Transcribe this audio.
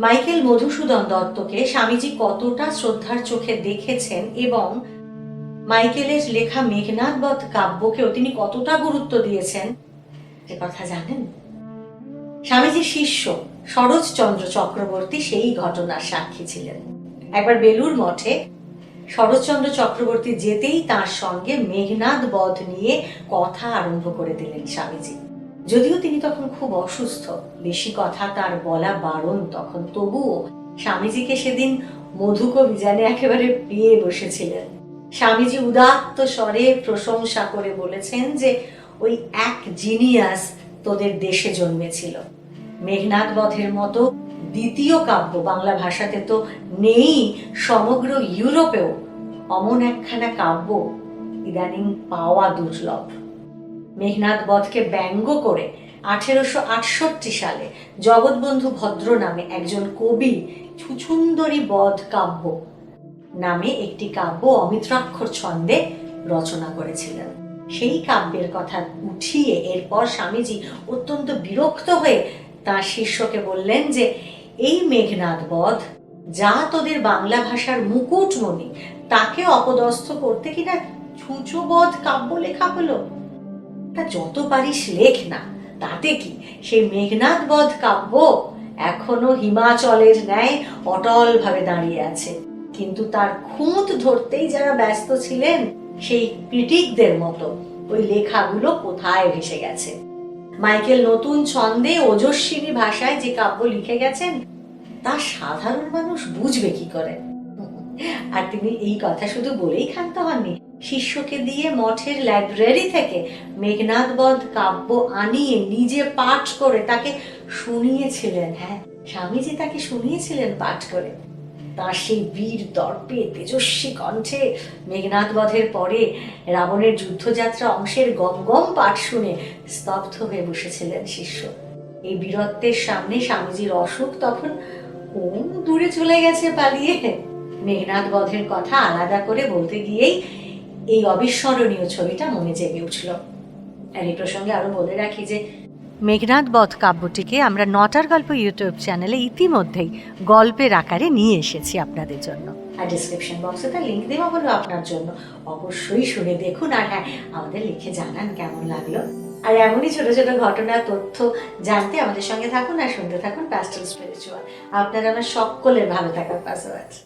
Michael Madhusudan দত্তকে Swamiji কতটা শ্রদ্ধার চোখে দেখেছেন এবং মাইকেলের লেখা মেঘনাদ বধ কাব্যকেও তিনি কতটা গুরুত্ব দিয়েছেন এ কথা জানেন? স্বামীজির শিষ্য শরৎচন্দ্র চক্রবর্তী সেই ঘটনার সাক্ষী ছিলেন। একবার বেলুর মঠে শরৎচন্দ্র চক্রবর্তী যেতেই তার সঙ্গে মেঘনাদ বধ নিয়ে কথা আরম্ভ করে দিলেন স্বামীজি। যদিও তিনি তখন খুব অসুস্থ, বেশি কথা তার বলা বারণ তখন, তবুও স্বামীজিকে সেদিন মধুকবি যেন একেবারে পেয়ে বসেছিলেন। স্বামীজি উদাত্ত স্বরে প্রশংসা করে বলেছেন যে ওই এক জিনিয়াস তোদের দেশে জন্মেছিল। মেঘনাদ বধের মতো দ্বিতীয় কাব্য বাংলা ভাষাতে তো নেই, সমগ্র ইউরোপেও অমন একখানা কাব্য ইদানিং পাওয়া দুর্লভ। মেঘনাদ বধকে ব্যঙ্গ করে 1868 সালে জগৎবন্ধু ভদ্র নামে একজন কবি ছুছুন্দরী বধ কাব্য নামে একটি কাব্য অমিত্রাক্ষর ছন্দে রচনা করেছিলেন। সেই কাব্যের কথা উঠিয়ে এরপর স্বামীজি অত্যন্ত বিরক্ত হয়ে তার শিষ্যকে বললেন যে এই মেঘনাদ বধ যা তোদের বাংলা ভাষার মুকুটমণি, তাকে অপদস্থ করতে কিনা ছুঁচো বধ কাব্য লেখা হলো। তা যত পারিস লেখ না, তাতে কি? সেই মেঘনাদ বধ কাব্য এখনো হিমাচলের ন্যায় অটল ভাবে দাঁড়িয়ে আছে, কিন্তু তার খুঁত ধরতেই যারা ব্যস্ত ছিলেন সেই ক্রিটিকদের মতো ওই লেখাগুলো কোথায় ভেসে গেছে। মাইকেল নতুন ছন্দে ওজস্বিনী ভাষায় যে কাব্য লিখে গেছেন তা সাধারণ মানুষ বুঝবে কি করে? আর তিনি এই কথা শুধু বলেই ক্ষান্ত হননি, শিষ্যকে দিয়ে মঠের লাইব্রেরি থেকে মেঘনাদ বধ কাব্য আনিয়ে নিজে পাঠ করে তাকে শুনিয়েছিলেন। হ্যাঁ, স্বামীজি তাকে শুনিয়েছিলেন পাঠ করে। তার সেই বীর দর্পে তেজস্বী কণ্ঠে মেঘনাদ বধের পরে রাবণের যুদ্ধযাত্রা অংশের গমগম পাঠ শুনে স্তব্ধ হয়ে বসেছিলেন শিষ্য। এই বীরত্বের সামনে স্বামীজির অসুখ তখন কোন দূরে চলে গেছে পালিয়ে। মেঘনাদ বধের কথা আলাদা করে বলতে গিয়েই এই অবিস্মরণীয় ছবিটা মনে জেগে উঠল। আর এই প্রসঙ্গে আরো বলে রাখি যে মেঘনাদ বধ কাব্যটিকে আমরা নটার গল্প ইউটিউব চ্যানেলে ইতিমধ্যেই গল্পের আকারে নিয়ে এসেছি আপনাদের জন্য। আর ডিসক্রিপশন বক্সে তার লিঙ্ক দেওয়া হলো আপনার জন্য, অবশ্যই শুনে দেখুন। আর হ্যাঁ, আমাদের লিখে জানান কেমন লাগলো। আর এমনই ছোট ছোট ঘটনা তথ্য জানতে আমাদের সঙ্গে থাকুন আর শুনতে থাকুন প্যাস্টেল স্পিরিচুয়াল। আপনারা আমার সকলের ভালো থাকার পাশাপাশি।